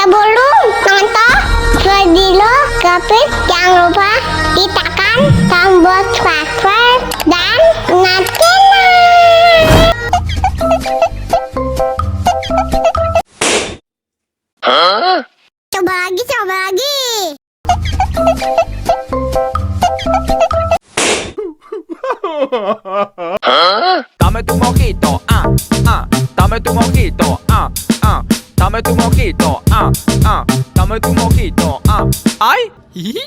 sebelum nonton video kapit jangan lupa ditekan tombol subscribe dan nyalakan. Coba lagi, coba lagi. Dame tu mojito, dame tu mojito, dame tu mojito, dame tu mojito, ay, hihi.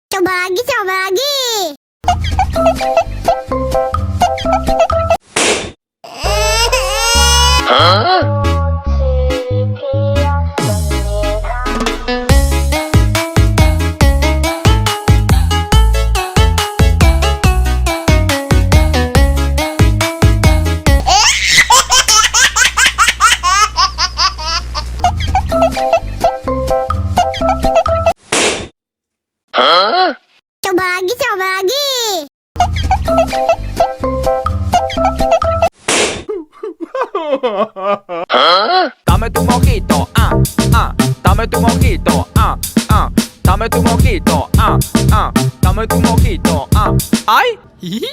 Coba lagi, coba lagi. Coba lagi, coba lagi. Dame tu mojito, dame tu mojito, dame tu mojito, dame tu mojito, ay, hihi.